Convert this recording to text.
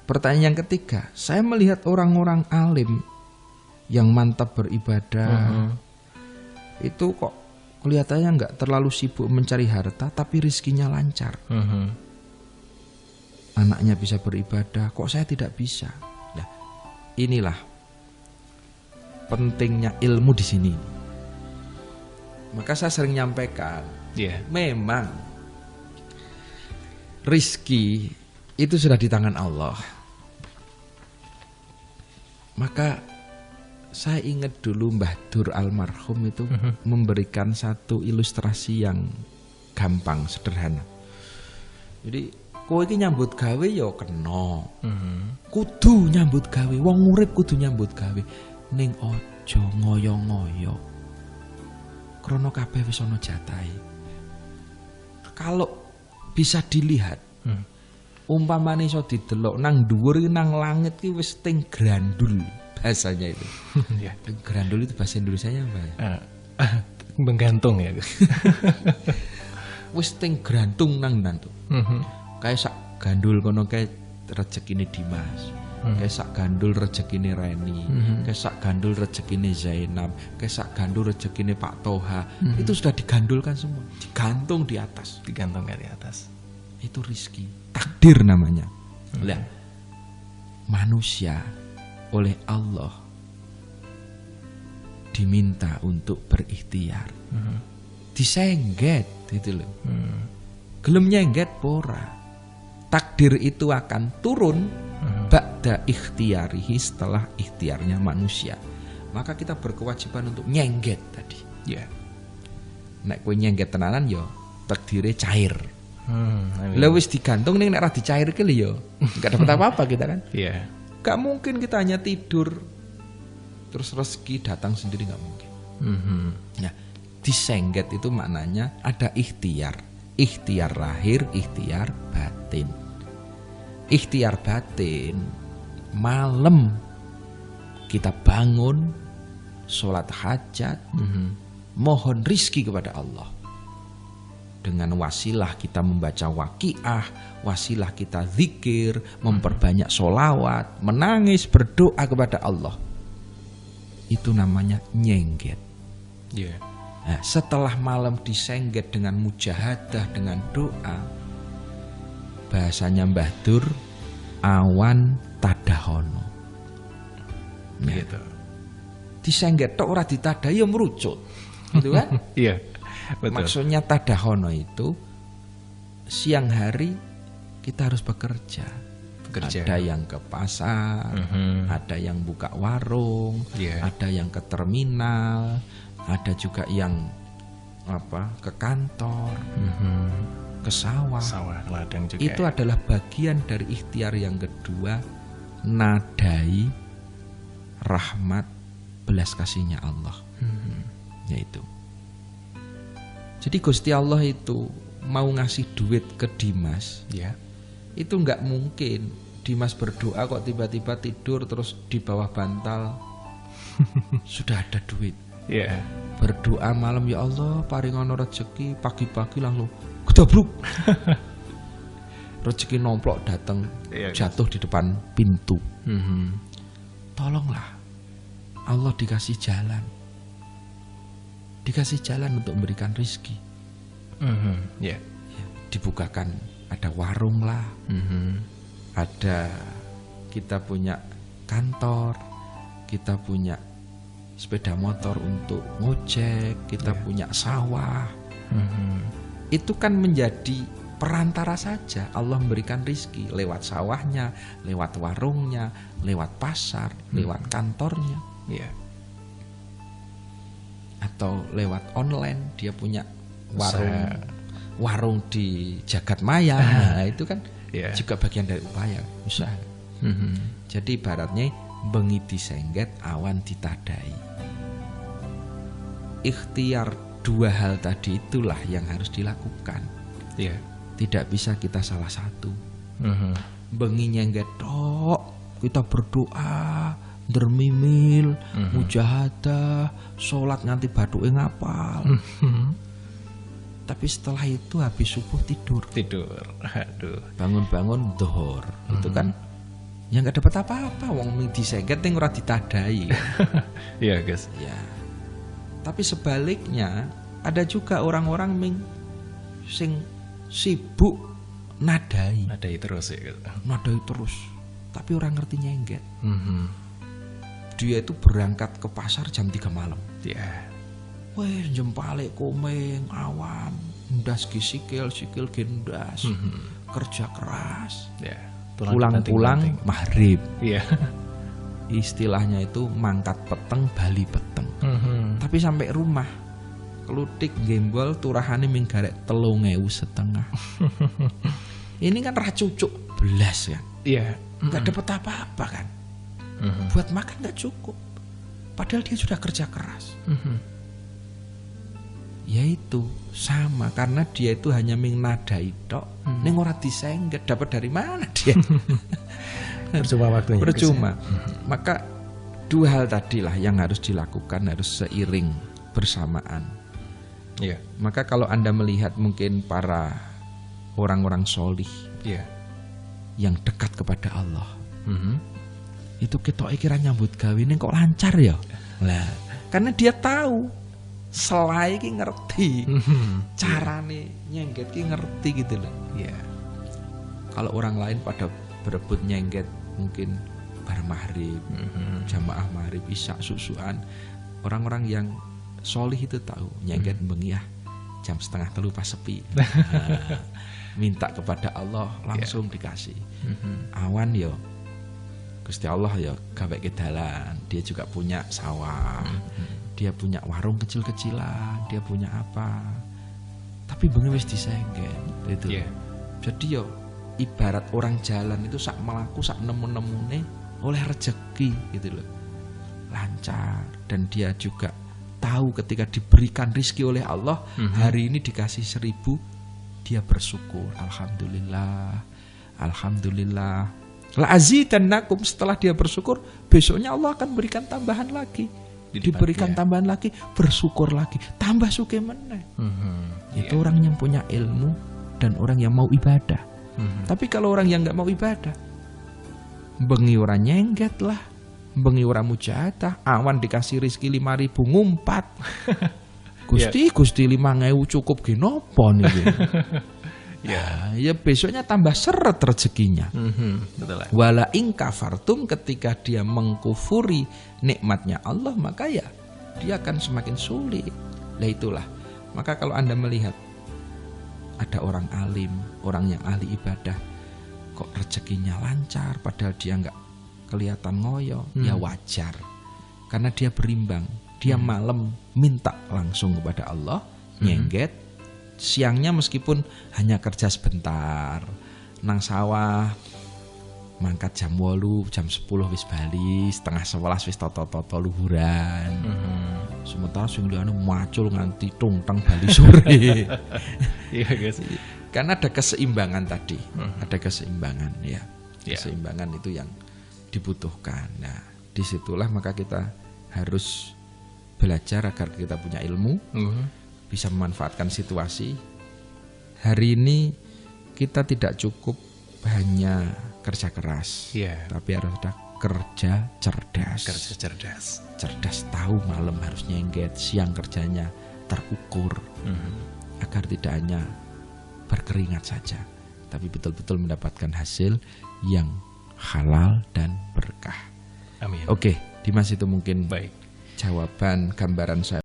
pertanyaan yang ketiga, saya melihat orang-orang alim yang mantap beribadah itu kok kelihatannya nggak terlalu sibuk mencari harta, tapi rizkinya lancar. Anaknya bisa beribadah, kok saya tidak bisa? Nah, inilah pentingnya ilmu di sini. Maka saya sering nyampaikan, memang rizki itu sudah di tangan Allah. Maka saya ingat dulu Mbah Dur almarhum itu memberikan satu ilustrasi yang gampang, sederhana. Jadi kowe iki nyambut gawe ya kena. Kudu nyambut gawe, wong urip kudu nyambut gawe. Ning aja ngoyo-ngoyo. Krana kabeh wis ana jatahe. Kalau bisa dilihat, umpamane iso didelok nang dhuwur nang langit ki wis ting grandul bahasanya itu. Grandul itu bahasa Indonesianya apa ya? Menggantung ya. Wis ting grantung nang nantu. Kayak sak gandul kono kayak rezekine Dimas. Kayak sak gandul rezekine Reni. Kayak sak gandul rezekine Zainab. Kayak sak gandul rezekine Pak Toha. Itu sudah digandulkan semua, digantung di atas. Digantungkan di atas. Itu rizki, takdir namanya. Lah, manusia oleh Allah diminta untuk berikhtiar, disengget gitu loh. Gelem nyengget pora. Takdir itu akan turun ba'da ikhtiarihi, setelah ikhtiarnya manusia. Maka kita berkewajiban untuk nyengget tadi. Nek kowe nyengget tenanan yo takdire cair. Lah wis digantung ning nek ora dicairke lho ya. Enggak dapat apa-apa kita kan? Gak mungkin kita hanya tidur terus rezeki datang sendiri, gak mungkin. Nah, disengget itu maknanya ada ikhtiar. Ikhtiar lahir, ikhtiar batin. Ikhtiar batin, malam kita bangun, sholat hajat, mohon rizki kepada Allah. Dengan wasilah kita membaca waqiah, wasilah kita zikir, memperbanyak sholawat, menangis, berdoa kepada Allah. Itu namanya nyengget. Nah, setelah malam disengget dengan mujahadah, dengan doa, bahasanya Mbah Dur, awan tadahono. Gitu. Disengget tok ora ditadai ya merucut. Gitu kan? Betul. Maksudnya tadahono itu siang hari kita harus bekerja. Ada yang ke pasar, ada yang buka warung, ada yang ke terminal, ada juga yang ke kantor, ke sawah, ladang juga. Itu adalah bagian dari ikhtiar yang kedua, nadai rahmat belas kasihnya Allah. Yaitu. Jadi Gusti Allah itu mau ngasih duit ke Dimas, itu nggak mungkin Dimas berdoa kok tiba-tiba tidur terus di bawah bantal sudah ada duit. Berdoa malam, ya Allah paringono rezeki, pagi-pagi langsung gedabruk. Rezeki nomplok datang, jatuh di depan pintu. Tolonglah, Allah dikasih jalan. Dikasih jalan untuk memberikan rizki. Dibukakan, ada warung lah, ada kita punya kantor, kita punya sepeda motor untuk ngojek, kita punya sawah. Itu kan menjadi perantara saja. Allah memberikan rizki lewat sawahnya, lewat warungnya, lewat pasar, lewat kantornya. Atau lewat online, dia punya warung di Jagat Maya. Nah, itu kan juga bagian dari upaya usaha. Jadi ibaratnya bengi disengget, awan ditadai. Ikhtiar dua hal tadi itulah yang harus dilakukan. Tidak bisa kita salah satu. Bengi nyengget tok, kita berdoa, dermimil, mujahadah, sholat nganti bathuke ngapal. Tapi setelah itu habis subuh tidur. Aduh. Bangun-bangun dhuhur. Itu kan Ya nggak dapat apa-apa, wong ming disengket ning ora ditadai. Iya, guys. Ya. Tapi sebaliknya ada juga orang-orang ming sing sibuk nadai terus ya, guys. Nadai terus, tapi orang ngerti nyengget. Dia itu berangkat ke pasar jam 3 malam. Iya. Weh, jempale komeng awam, ndas sikil gendas, kerja keras. Ya. Pulang-pulang maghrib. Iya. Istilahnya itu mangkat peteng bali peteng. Tapi sampai rumah kelutik gembol turahane ming garek 3.500. Ini kan ra cucuk belas kan. Iya. Enggak dapat apa-apa kan. Buat makan nggak cukup, padahal dia sudah kerja keras. Yaitu sama, karena dia itu hanya mengnadai tok, neng ora disengget, dapat dari mana dia? Percuma waktunya. Percuma. Maka dua hal tadilah yang harus dilakukan, harus seiring bersamaan. Iya. Maka kalau Anda melihat mungkin para orang-orang solih, yang dekat kepada Allah, itu kita kira nyambut gawe ini kok lancar ya lah, karena dia tahu selai ki ngerti carane nyengget ki ngerti gitu loh. Kalau orang lain pada berebut nyengget mungkin bar maghrib, jamaah maghrib, isya, susuan, orang-orang yang solih itu tahu nyengget bengi jam 2:30 pas sepi. Minta kepada Allah langsung dikasih. Awan yo Gusti Allah ya gawe ke dalan, dia juga punya sawah, dia punya warung kecil-kecilan, dia punya apa. Tapi bengi wis disengget gitu. Jadi yo ibarat orang jalan itu sak melaku sak nemu-nemune oleh rezeki gitu loh. Lancar, dan dia juga tahu ketika diberikan rizki oleh Allah, hari ini dikasih 1.000, dia bersyukur, alhamdulillah, alhamdulillah. La'azidannakum, setelah dia bersyukur, besoknya Allah akan berikan tambahan lagi. Diberikan tambahan lagi, bersyukur lagi, tambah suke meneh. Itu orang yang punya ilmu dan orang yang mau ibadah. Tapi kalau orang yang nggak mau ibadah, bengi ora nyengget lah, bengi ora mujahadah, awan dikasih rizki 5.000 ngumpat. Gusti 5.000 cukup ginopo nih. Ya besoknya tambah seret rezekinya. Betul. Wala in kafartum, ketika dia mengkufuri nikmatnya Allah, maka ya dia akan semakin sulit. Lah itulah. Maka kalau Anda melihat ada orang alim, orang yang ahli ibadah, kok rezekinya lancar padahal dia nggak kelihatan ngoyo, ya wajar. Karena dia berimbang. Dia malam minta langsung kepada Allah, nyengget. Siangnya meskipun hanya kerja sebentar, nang sawah mangkat jam 8, jam 10 wis bali, 10:30 wis toto-toto luhuran. Sementara sing liyane macul nganti tungtang bali sore. Iya guys. Karena ada keseimbangan tadi, ada keseimbangan ya. Keseimbangan itu yang dibutuhkan. Nah, disitulah maka kita harus belajar agar kita punya ilmu. Bisa memanfaatkan situasi. Hari ini kita tidak cukup hanya kerja keras, tapi harus ada kerja cerdas. Cerdas tahu malam harus nyengget, siang kerjanya terukur, agar tidak hanya berkeringat saja, tapi betul-betul mendapatkan hasil yang halal dan berkah. Amin. Oke, Dimas, itu mungkin jawaban gambaran saya.